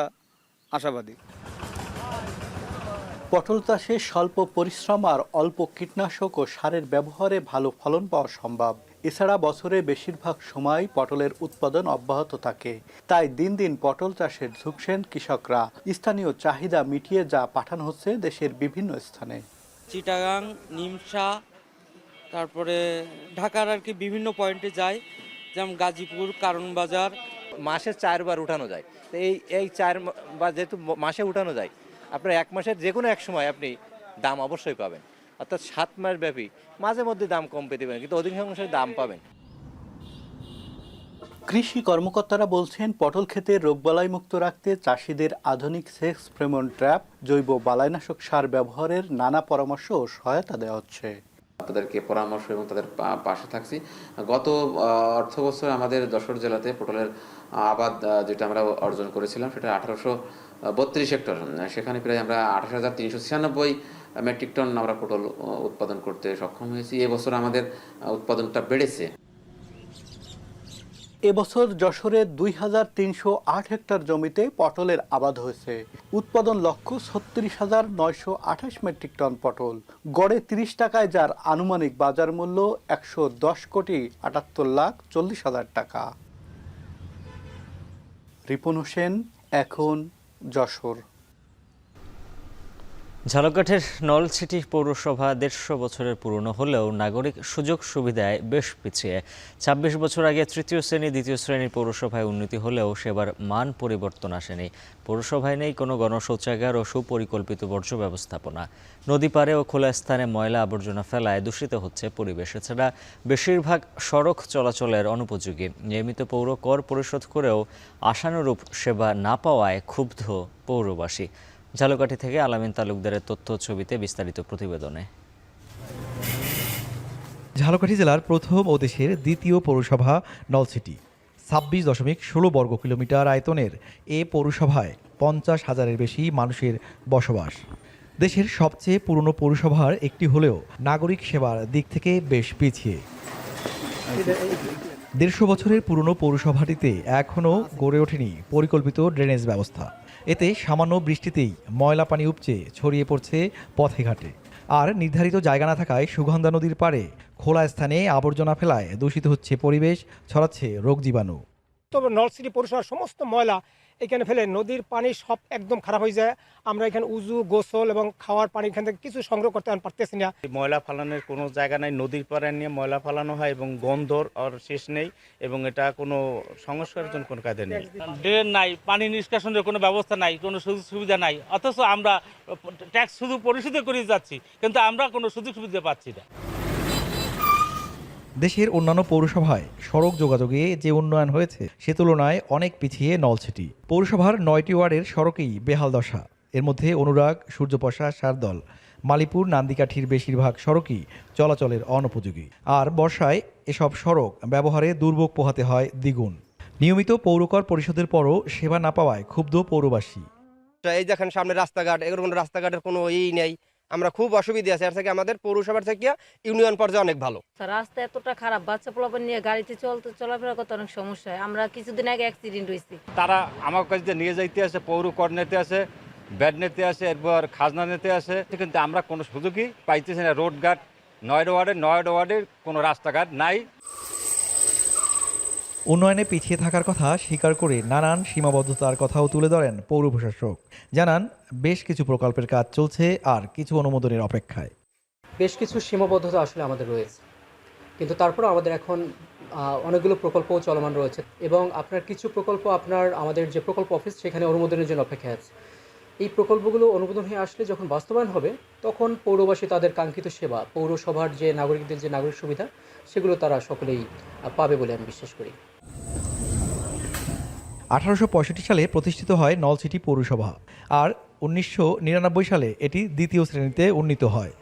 আশাবাদী। পটল চাষে স্বল্প পরিশ্রম আর অল্প কীটনাশক ও সারের ব্যবহারে ভালো ফলন পাওয়া সম্ভব। এছাড়া বছরে বেশিরভাগ সময় পটলের উৎপাদন অব্যাহত থাকে। তাই দিন দিন পটল চাষের ঝুঁকছেন কৃষকরা। স্থানীয় চাহিদা মিটিয়ে যা পাঠানো হচ্ছে দেশের বিভিন্ন স্থানে। চিটাগাং, নিমসা, তারপরে ঢাকার আর কি বিভিন্ন পয়েন্টে যায়, যেমন গাজীপুর, কারণ বাজার। মাসে 4 বার উঠানো যায়। তো এই 4 বার যেহেতু মাসে উঠানো যায়, আপনার 1 মাসের যে কোনো এক সময় আপনি দাম অবশ্যই পাবেন। অর্থাৎ 7 মাস ব্যাপী মাঝে মধ্যে দাম কম পেতে পারেন, কিন্তু অধিকাংশ দাম পাবেন। কৃষি কর্মকর্তারা বলছেন পটল ক্ষেতে রোগবালাই মুক্ত রাখতে চাষিদের আধুনিক সেক্স ফ্রেমন ট্র্যাপ, জৈব বালাইনাশক সার ব্যবহারের নানা পরামর্শ ও সহায়তা দেওয়া হচ্ছে। তাদেরকে পরামর্শ এবং তাদের পাশে থাকছি। গত অর্থ বছর আমাদের যশোর জেলাতে পটলের আবাদ যেটা আমরা অর্জন করেছিলাম সেটা 1832 হেক্টর। সেখানে প্রায় আমরা 28,396 মেট্রিক টন আমরা পটল উৎপাদন করতে সক্ষম হয়েছি। এবছর আমাদের উৎপাদনটা বেড়েছে। এবছর যশোরে 2,308 হেক্টর জমিতে পটলের আবাদ হয়েছে। উৎপাদন লক্ষ্য 36,928 মেট্রিক টন পটল, গড়ে 30 টাকায়, যার আনুমানিক বাজার মূল্য 110,78,40,000 টাকা। রিপন হোসেন, এখন যশোর। ঝালকাঠির নলছিটি পৌরসভা 150 বছরের পুরনো হলেও নাগরিক সুযোগ সুবিধায় বেশ পিছিয়ে। 26 বছর আগে তৃতীয় শ্রেণী, দ্বিতীয় শ্রেণীর পৌরসভায় উন্নতি হলেও সেবার মান পরিবর্তন আসেনি। পৌরসভায় নেই কোনো গণশৌচাগার ও সুপরিকল্পিত বর্জ্য ব্যবস্থাপনা। নদী পাড়ে ও খোলা স্থানে ময়লা আবর্জনা ফেলায় দূষিত হচ্ছে পরিবেশ। এছাড়া বেশিরভাগ সড়ক চলাচলের অনুপযোগী। নিয়মিত পৌর কর পরিশোধ করেও আশানুরূপ সেবা না পাওয়ায় ক্ষুব্ধ পৌরবাসী। ঝালকাঠি থেকে আলামিন তালুকদারের তথ্য ছবিতে বিস্তারিত প্রতিবেদনে। ঝালকাঠি জেলার প্রথম ও দেশের দ্বিতীয় পৌরসভা নলছিটি। 26.16 বর্গ কিলোমিটার আয়তনের এ পৌরসভায় 50,000-এর বেশি মানুষের বসবাস। দেশের সবচেয়ে পুরনো পৌরসভার একটি হলেও নাগরিক সেবার দিক থেকে বেশ পিছিয়ে। 150 বছরের পুরনো পৌরসভাটিতে এখনও গড়ে ওঠেনি পরিকল্পিত ড্রেনেজ ব্যবস্থা। এতে সামান্য বৃষ্টিতেই ময়লা পানি উপচে ছড়িয়ে পড়ছে পথে ঘাটে। আর নির্ধারিত জায়গা না থাকায় সুগন্ধা নদীর পাড়ে খোলা স্থানে আবর্জনা ফেলায় দূষিত হচ্ছে পরিবেশ, ছড়াচ্ছে রোগ জীবাণু। তবে নলছিটি পৌরসভার সমস্ত ময়লা এখানে ফেলে নদীর পানি সব একদম খারাপ হয়ে যায়। আমরা এখানে উজু, গোসল এবং খাওয়ার পানি এখান থেকে কিছু সংগ্রহ করতে পারতেছি না। ময়লা ফালানোর কোনো জায়গা নাই, নদীর পাড়ে নিয়ে ময়লা ফালানো হয় এবং গন্ধর আর শেষ নেই এবং এটা কোনো সংস্কারের জন্য কোনো কাজে নেই। ড্রেন নাই, পানি নিষ্কাশনের কোনো ব্যবস্থা নাই, কোনো সুযোগ সুবিধা নাই, অথচ আমরা ট্যাক্স শুধু পরিশোধ করে যাচ্ছি, কিন্তু আমরা কোনো সুযোগ সুবিধা পাচ্ছি না। দেশের অন্যান্য পৌরসভায় সড়ক যোগাযোগে যে উন্নয়ন হয়েছে সে তুলনায় অনেক পিছিয়ে নলছিটি। পৌরসভার 9টি ওয়ার্ডের সড়কেই বেহাল দশা। এর মধ্যে অনুরাগ, সূর্যপশা, শারদল, মালিপুর, নান্দিকাঠির বেশিরভাগ সড়কই চলাচলের অনুপযোগী। আর বর্ষায় এসব সড়ক ব্যবহারে দুর্ভোগ পোহাতে হয় দ্বিগুণ। নিয়মিত পৌরকর পরিশোধের পরও সেবা না পাওয়ায় ক্ষুব্ধ পৌরবাসী। এই দেখেন সামনে রাস্তাঘাট, এগুলো কোনো রাস্তাঘাটের কোনো নেই, আমরা খুব অসুবিধা আছে। এর থেকে আমাদের পৌরসভার থেকে ইউনিয়ন পর্যায়ে অনেক ভালো। রাস্তা এতটা খারাপ, বাচ্চা পোলাপান নিয়ে গাড়িতে চলাফেরা করতে অনেক সমস্যা হয়। আমরা কিছুদিন আগে অ্যাক্সিডেন্ট হয়েছি। তারা আমার কাছে নিয়ে যাইতে আসে, পৌর কর নিতে আসে, ব্যাড নিতে আসে, এরপর খাজনা নিতে আসে, কিন্তু আমরা কোনো সুযোগই পাইতেছি না। রোডঘাট 9 ওয়ার্ডের কোনো রাস্তাঘাট নাই। উন্নয়নে পিছিয়ে থাকার কথা স্বীকার করে নানান সীমাবদ্ধতার কথাও তুলে ধরেন পৌর প্রশাসক। জানান বেশ কিছু প্রকল্পের কাজ চলছে আর কিছু অনুমোদনের অপেক্ষায়। বেশ কিছু সীমাবদ্ধতা আসলে আমাদের রয়েছে, কিন্তু তারপরও আমাদের এখন অনেকগুলো প্রকল্প চলমান রয়েছে এবং আপনার কিছু প্রকল্প আমাদের যে প্রকল্প অফিস সেখানে অনুমোদনের জন্য অপেক্ষায় আছে। এই প্রকল্পগুলো অনুমোদন হয়ে আসলে যখন বাস্তবায়ন হবে তখন পৌরবাসী তাদের কাঙ্ক্ষিত সেবা, পৌরসভার যে নাগরিকদের যে নাগরিক সুবিধা সেগুলো তারা সকলেই পাবে বলে আমি বিশ্বাস করি। 1865 সালে প্রতিষ্ঠিত হয় নলছিটি পৌরসভা আর 1999 সালে এটি দ্বিতীয় শ্রেণীতে উন্নীত হয়।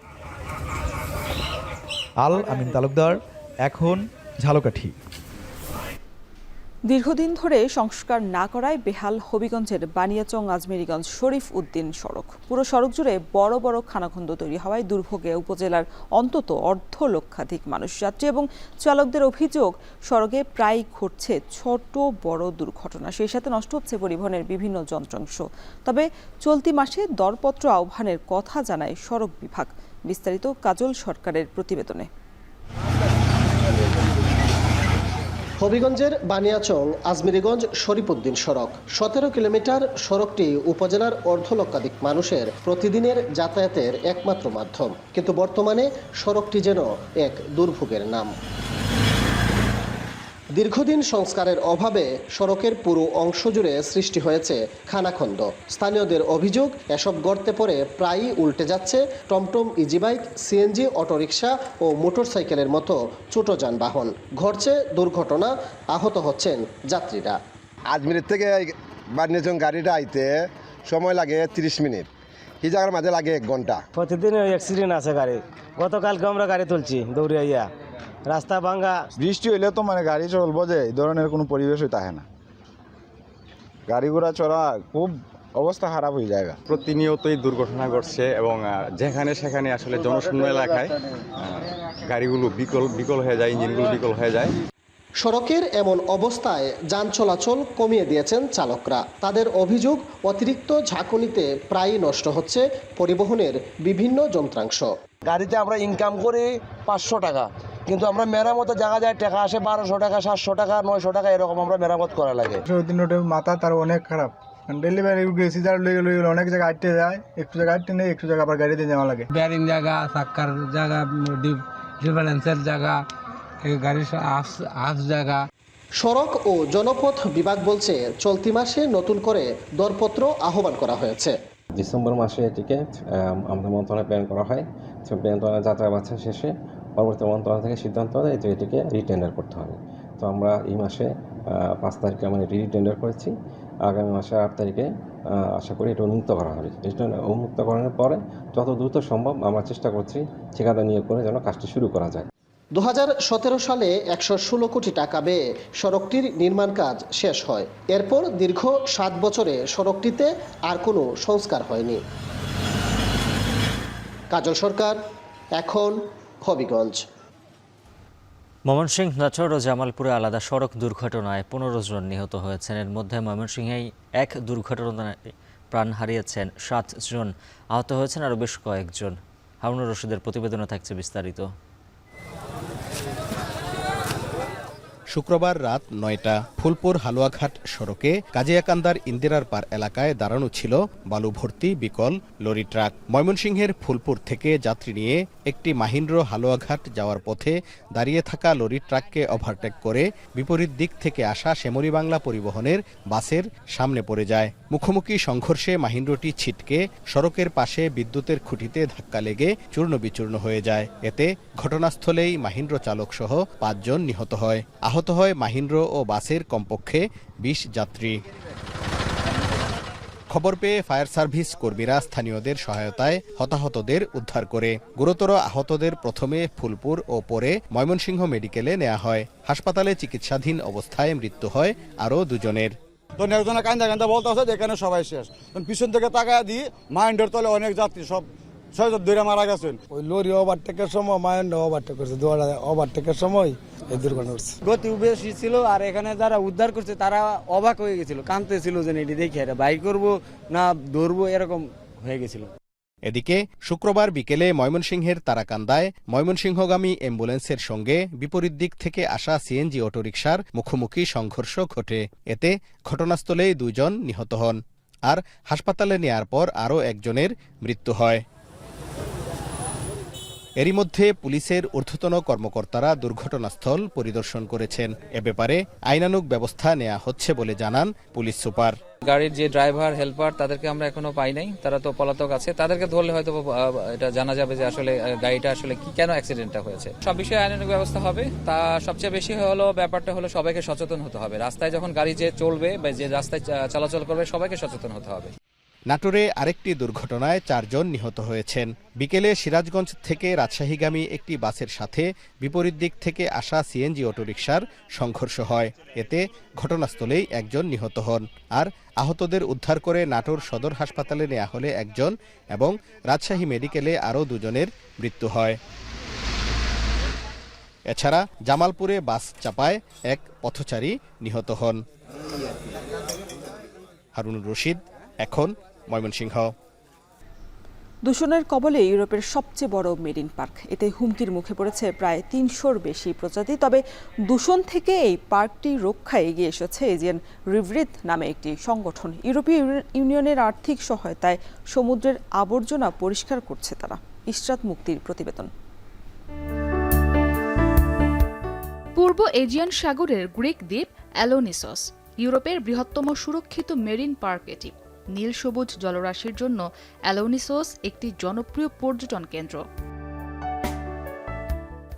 আল আমিন তালুকদার, এখন ঝালকাঠি। দীর্ঘদিন ধরে সংস্কার না করায় বেহাল হবিগঞ্জের বানিয়াচং আজমেরীগঞ্জ শরীফ উদ্দিন সড়ক। পুরো সড়ক জুড়ে বড় বড় খানাখন্দ তৈরি হওয়ায় দুর্ভোগে উপজেলার অন্তত 1.5 লক্ষাধিক মানুষ। যাত্রী এবং চালকদের অভিযোগ, সড়কে প্রায় ঘটছে ছোট বড় দুর্ঘটনা, সেই সাথে নষ্ট হচ্ছে পরিবহনের বিভিন্ন যন্ত্রাংশ। তবে চলতি মাসে দরপত্র আহ্বানের কথা জানায় সড়ক বিভাগ। বিস্তারিত কাজল সরকারের প্রতিবেদনে। হবিগঞ্জের বানিয়াচং আজমেরীগঞ্জ শরীফ উদ্দিন সড়ক 17 কিলোমিটার। সড়কটি উপজেলার 1.5 লক্ষাধিক মানুষের প্রতিদিনের যাতায়াতের একমাত্র মাধ্যম, কিন্তু বর্তমানে সড়কটি যেন এক দুর্ভোগের নাম। দীর্ঘদিন সংস্কারের অভাবে সড়কের পুরো অংশ জুড়ে সৃষ্টি হয়েছে খানাখন্দ। স্থানীয়দের অভিযোগ, এসব গর্তে পড়ে প্রায়ই উল্টে যাচ্ছে টমটম, ইজিবাইক, সিএনজি, অটোরিকশা ও মোটরসাইকেলের মতো ছোট যানবাহন। ঘটছে দুর্ঘটনা, আহত হচ্ছেন যাত্রীরা। আজমিরের থেকে বানিয়াচং গাড়িটা আইতে সময় লাগে 30 মিনিট, এই জায়গার মাঝে লাগে 1 ঘন্টা। প্রতিদিন অ্যাক্সিডেন্ট আছে গাড়ি। গতকালকে আমরা গাড়ি তুলছি দৌড়িয়া, রাস্তা ভাঙ্গা। বৃষ্টি হইলে তো গাড়ি চলবো যে এই ধরনের কোনো পরিবেশই থাকে না, গাড়ি ঘোড়া চলা খুব অবস্থা খারাপ হয়ে যায়। প্রতিনিয়তই দুর্ঘটনা ঘটছে এবং যেখানে সেখানে আসলে জনশূন্য এলাকায় গাড়িগুলো বিকল হয়ে যায়, ইঞ্জিনগুলো বিকল হয়ে যায়। সড়কের এমন অবস্থায় যান চলাচল কমিয়ে দিয়েছেন চালকরা। তাদের অভিযোগ, অতিরিক্ত ঝাঁকুনিতে প্রায়ই নষ্ট হচ্ছে পরিবহনের বিভিন্ন যন্ত্রাংশ। গাড়িতে আমরা ইনকাম করি 500 টাকা, কিন্তু আমরা মেরামতের জায়গা যায় টাকা আসে 1200 টাকা, 700 টাকা, 900 টাকা, এরকম আমরা মেরামত করা লাগে। মাথা তার অনেক খারাপ। ডেলিভারি সিজার লই গেলে অনেক জায়গায় আটতে যায়, একটু জায়গা আটতে নেই, একটু জায়গা আবার গাড়িতে যাওয়া লাগে। ব্যারিং জায়গা, চাক্কার জায়গা, ডিফারেন্সের জায়গা, গাড়ির আস জায়গা। সড়ক ও জনপথ বিভাগ বলছে চলতি মাসে নতুন করে দরপত্র আহ্বান করা হয়েছে। ডিসেম্বর মাসে এটিকে আমাদের মন্ত্রণালয়ে প্ল্যান করা হয়। মন্ত্রণালয় যাত্রা বাচ্চা শেষে পরবর্তী মন্ত্রণালয় থেকে সিদ্ধান্ত হয় যে এটিকে রিটেন্ডার করতে হবে। তো আমরা এই মাসে 5 তারিখে আমরা রিটেন্ডার করেছি। আগামী মাসে 8 তারিখে আশা করি এটা উন্মুক্ত করা হবে। উন্মুক্ত করানোর পরে যত দ্রুত সম্ভব আমরা চেষ্টা করছি ঠিকাদার নিয়োগ করে যেন কাজটি শুরু করা যায়। 2017 সালে 116 কোটি টাকা ব্যয়ে সড়কটির নির্মাণ কাজ শেষ হয়। এরপর দীর্ঘ 7 বছরে সড়কটিতে আর কোনো সংস্কার হয়নি। কাজল সরকার, এখন হবিগঞ্জ। ময়মনসিংহ, নাটোর ও জামালপুরে আলাদা সড়ক দুর্ঘটনায় 15 জন নিহত হয়েছেন। এর মধ্যে ময়মনসিংহেই এক দুর্ঘটনায় প্রাণ হারিয়েছেন 7 জন, আহত হয়েছেন আরও বেশ কয়েকজন। হারুনুর রশিদের প্রতিবেদনে থাকছে বিস্তারিত। শুক্রবার রাত 9টা ফুলপুর হালুয়াঘাট সড়কে কাজিয়াকান্দার ইন্দিরার পার এলাকায় দাঁড়ানো ছিল বালু ভর্তি বিকল লরি ট্রাক। ময়মনসিংহের ফুলপুর থেকে যাত্রী নিয়ে একটি মাহিন্দ্র হালুয়াঘাট যাওয়ার পথে দাঁড়িয়ে থাকা লরি ট্রাককে ওভারটেক করে বিপরীত দিক থেকে আসা শ্যামলী বাংলা পরিবহনের বাসের সামনে পড়ে যায়। মুখোমুখি সংঘর্ষে মাহিন্দ্রটি ছিটকে সড়কের পাশে বিদ্যুতের খুঁটিতে ধাক্কা লেগে চূর্ণ বিচূর্ণ হয়ে যায়। এতে ঘটনাস্থলেই মাহিন্দ্র চালক সহ 5 জন নিহত হয়। আহত হয় মাহিন্দ্র ও বাসের কমপক্ষে 20 যাত্রী। খবর পেয়ে ফায়ার সার্ভিস কর্মীরা স্থানীয়দের সহায়তায় হতাহতদের উদ্ধার করে। গুরুতর আহতদের প্রথমে ফুলপুর ও পরে ময়মনসিংহ মেডিকেলে নেওয়া হয়। হাসপাতালে চিকিৎসাধীন অবস্থায় মৃত্যু হয় আরও 2 জনের। তো একজনে কান্দা কান্দা বলতে আছে এখানে সবাই শেষ। পিছন থেকে তাকায় দিয়ে মাইন্ডের তলে অনেক যাত্রী সব 6 জন ধরে মারা গেছেন। ওই লরি ওভারটেকের সময় মাইন্ড ওভারটেক করছে, ওভারটেকের সময় এই দুর্ঘটনা ঘটছে। গতি বেশি ছিল আর এখানে যারা উদ্ধার করছে তারা অবাক হয়ে গেছিল, কাঁদতেছিল যে এটি দেখে বাইক করবো না ধরবো এরকম হয়ে গেছিল। এদিকে শুক্রবার বিকেলে ময়মনসিংহের তারাকান্দায় ময়মনসিংহগামী অ্যাম্বুলেন্সের সঙ্গে বিপরীত দিক থেকে আসা সিএনজি অটোরিকশার মুখোমুখি সংঘর্ষ ঘটে। এতে ঘটনাস্থলেই 2 জন নিহত হন, আর হাসপাতালে নেয়ার পর আরও 1 জনের মৃত্যু হয়। এরই মধ্যে পুলিশের ঊর্ধ্বতন কর্মকর্তারা দুর্ঘটনাস্থল পরিদর্শন করেছেন। এ ব্যাপারে আইনানুগ ব্যবস্থা নেওয়া হচ্ছে বলে জানান পুলিশ সুপার। গাড়ির যে ড্রাইভার হেল্পার তাদেরকে আমরা এখনো পাই নাই, তারা তো পলাতক আছে। তাদেরকে ধরলে হয়তো এটা জানা যাবে যে আসলে গাড়িটা আসলে কেন অ্যাক্সিডেন্টটা হয়েছে। সব বিষয়ে আইনানুগ ব্যবস্থা হবে। তা সবচেয়ে বেশি হলো ব্যাপারটা হলো সবাইকে সচেতন হতে হবে। রাস্তায় যখন গাড়ি যে চলবে বা যে রাস্তায় চলাচল করবে সবাইকে সচেতন হতে হবে। নাটোরে আরেকটি দুর্ঘটনায় 4 জন নিহত হয়েছেন। বিকেলে সিরাজগঞ্জ থেকে রাজশাহীগামী একটি বাসের সাথে বিপরীত দিক থেকে আসা সিএনজি অটোরিকশার সংঘর্ষ হয়। এতে ঘটনাস্থলেই 1 জন নিহত হন, আর আহতদের উদ্ধার করে নাটোর সদর হাসপাতালে নেওয়া হলে 1 জন এবং রাজশাহী মেডিকেলে আরও 2 জনের মৃত্যু হয়। এছাড়া জামালপুরে বাস চাপায় 1 পথচারী নিহত হন। হারুনুর রশিদ, এখন ময়মনসিংহ। দূষণের কবলে ইউরোপের সবচেয়ে বড় মেরিন পার্ক। এতে হুমকির মুখে পড়েছে প্রায় 300-র বেশি প্রজাতি। তবে দূষণ থেকে এই পার্কটি রক্ষায় এগিয়ে এসেছে এজিয়ান রিভরিথ নামে একটি সংগঠন। ইউরোপীয় ইউনিয়নের আর্থিক সহায়তায় সমুদ্রের আবর্জনা পরিষ্কার করছে তারা। ইশরাত মুক্তির প্রতিবেদন। পূর্ব এজিয়ান সাগরের গ্রিক দ্বীপ অ্যালোনিসস ইউরোপের বৃহত্তম সুরক্ষিত মেরিন পার্ক। এটি নীল সবুজ জলরাশির জন্য অ্যালোনিসস একটি জনপ্রিয় পর্যটন কেন্দ্র।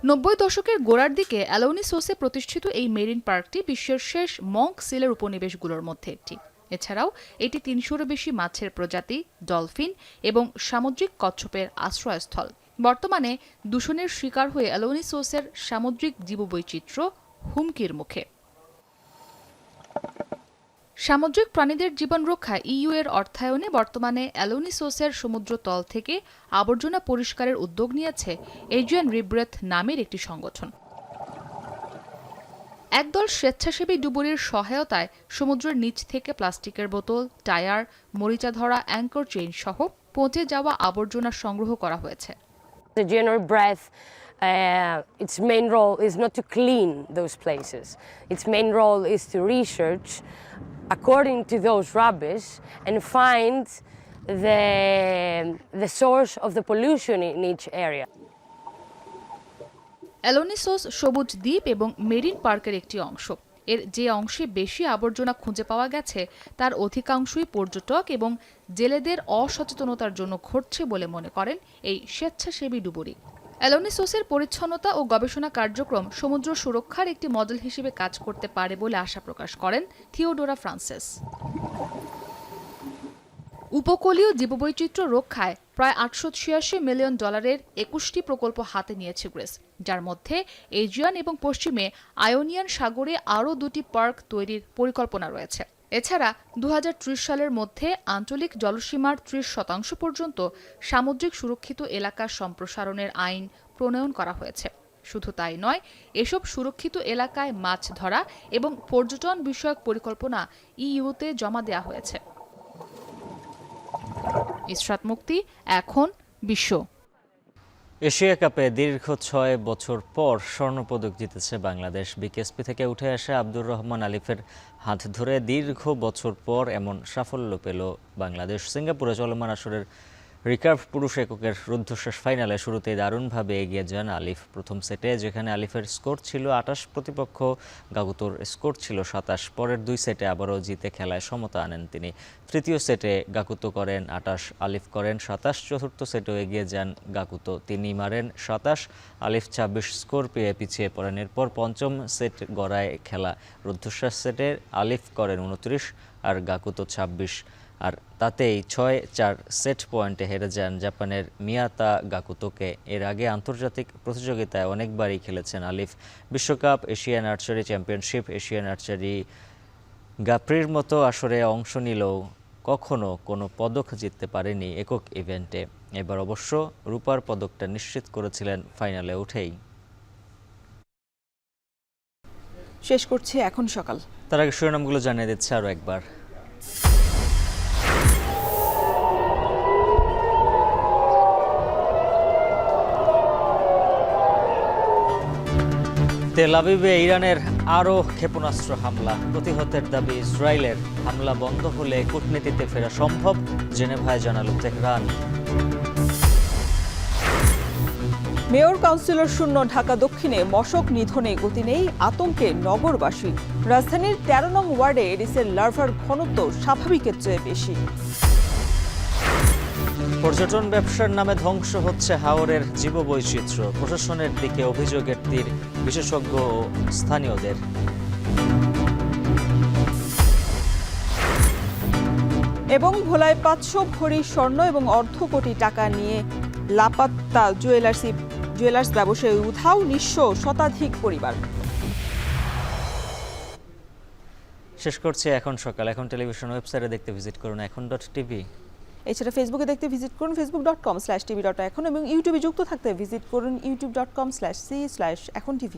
90 দশকের গোড়ার দিকে অ্যালোনিসসে প্রতিষ্ঠিত এই মেরিন পার্কটি বিশ্বের শেষ মঙ্ক সিলের উপনিবেশগুলোর মধ্যে একটি। এছাড়াও এটি 300-র বেশি মাছের প্রজাতি, ডলফিন এবং সামুদ্রিক কচ্ছপের আশ্রয়স্থল। বর্তমানে দূষণের শিকার হয়ে অ্যালোনিসসের সামুদ্রিক জীববৈচিত্র্য হুমকির মুখে। সামুদ্রিক প্রাণীদের জীবন রক্ষায় ইইউ এর অর্থায়নে বর্তমানে অ্যালোনিসসের সমুদ্রতল থেকে আবর্জনা পরিষ্কারের উদ্যোগ নিয়েছে এজিয়ান রিভরিথ নামের একটি সংগঠন। একদল স্বেচ্ছাসেবী ডুবুরির সহায়তায় সমুদ্রের নিচ থেকে প্লাস্টিকের বোতল, টায়ার, মরিচা ধরা অ্যাঙ্কর চেইন সহ পচে যাওয়া আবর্জনা সংগ্রহ করা হয়েছে। Its main role is not to clean those places. Its main role is to research according to those rubbish and find the source of the pollution in each area. অ্যালোনিসস সবুজ দ্বীপ এবং মেরিন পার্কের একটি অংশ। এর যে অংশে বেশি আবর্জনা খুঁজে পাওয়া গেছে তার অধিকাংশই পর্যটক এবং জেলেদের অসচেতনতার জন্য ঘটছে বলে মনে করেন এই স্বেচ্ছাসেবী ডুবুরি। অ্যালোনিসসের পরিচ্ছন্নতা ও গবেষণা কার্যক্রম সমুদ্র সুরক্ষার একটি মডেল হিসেবে কাজ করতে পারে বলে আশা প্রকাশ করেন থিওডোরা ফ্রান্সেস। উপকূলীয় জীববৈচিত্র্য রক্ষায় প্রায় $886 মিলিয়ন 21টি প্রকল্প হাতে নিয়েছে গ্রিস, যার মধ্যে এজিয়ান এবং পশ্চিমে আয়োনিয়ান সাগরে আরও 2টি পার্ক তৈরির পরিকল্পনা রয়েছে। এছাড়া 2030 সালের মধ্যে আঞ্চলিক জলসীমার 30% পর্যন্ত সামুদ্রিক সুরক্ষিত এলাকা সম্প্রসারণের আইন প্রণয়ন করা হয়েছে। শুধু তাই নয়, এসব সুরক্ষিত এলাকায় মাছ ধরা এবং পর্যটন বিষয়ক পরিকল্পনা ইইউতে জমা দেওয়া হয়েছে। ইসরাত মুক্তি, এখন বিশ্ব। এশিয়া কাপে দীর্ঘ ৬ বছর পর স্বর্ণপদক জিতেছে বাংলাদেশ। বিকেএসপি থেকে উঠে আসা আব্দুর রহমান আলিফের হাত ধরে দীর্ঘ বছর পর এমন সাফল্য পেল বাংলাদেশ। সিঙ্গাপুরে চলমান আসরের রিকার্ভ পুরুষ এককের রুদ্ধশ্বাস ফাইনালে শুরুতেই দারুণভাবে এগিয়ে যান আলিফ। প্রথম সেটে যেখানে আলিফের স্কোর ছিল ২৮, প্রতিপক্ষ গাগুতোর স্কোর ছিল ২৭। পরের ২ সেটে আবারও জিতে খেলায় সমতা আনেন তিনি। তৃতীয় সেটে গাকুতো করেন ২৮, আলিফ করেন ২৭। চতুর্থ সেটেও এগিয়ে যান গাকুতো, তিনি মারেন ২৭, আলিফ ২৬ স্কোর পেয়ে পিছিয়ে পড়েন। এরপর পঞ্চম সেট গড়ায় খেলা রুদ্ধশ্বাস সেটে আলিফ করেন ২৯ আর গাকুতো ২৬, আর তাতেই ৬-৪ সেট পয়েন্টে হেরে যান জাপানের মিয়াতা গাকুতোকে। এর আগে আন্তর্জাতিক প্রতিযোগিতায় অনেকবারই খেলেছেন আলিফ। বিশ্বকাপ, Asian archery championship, Asian archery গাপ্রির মতো আসরে অংশ নিলেও কখনো কোনো পদক জিততে পারেনি একক ইভেন্টে। এবার অবশ্য রূপার পদকটা নিশ্চিত করেছিলেন ফাইনালে উঠেই। শেষ করছি এখন সকাল। তার আগে শিরোনামগুলো জানিয়ে দিচ্ছে আরও একবার। তেল আবিবে ইরানের আরও ক্ষেপণাস্ত্র হামলা, প্রতিহতের দাবি ইসরায়েলের। হামলা বন্ধ হলে কূটনীতিতে ফেরা সম্ভব, জেনেভায় জানালো তেহরান। মেয়র কাউন্সিলর শূন্য ঢাকা দক্ষিণে মশক নিধনে গতি নেই, আতঙ্কে নগরবাসী। রাজধানীর ১৩ নং ওয়ার্ডে এডিসের লার্ভার ঘনত্ব স্বাভাবিকের চেয়ে বেশি। পর্যটন ব্যবসার নামে ধ্বংস হচ্ছে হাওরের জীববৈচিত্র্য, প্রশাসনের দিকে অভিযোগের তীর বিশেষজ্ঞ ও স্থানীয়দের। এবং ভোলায় ৫০০ ভরি স্বর্ণ এবং অর্ধ কোটি টাকা নিয়ে লাপাত্তা জুয়েলার্স ব্যবসায়ী উধাও, নিঃস্ব শতাধিক পরিবার। শেষ করছি এখন সকাল। এখন টেলিভিশন ওয়েবসাইটে দেখতে ভিজিট করুন এখন.tv। এছাড়া ফেসবুকে দেখতে ভিজিট করুন facebook.com/tv.এখন এবং ইউটিউবে যুক্ত থাকতে ভিজিট করুন youtube.com/c/echontv।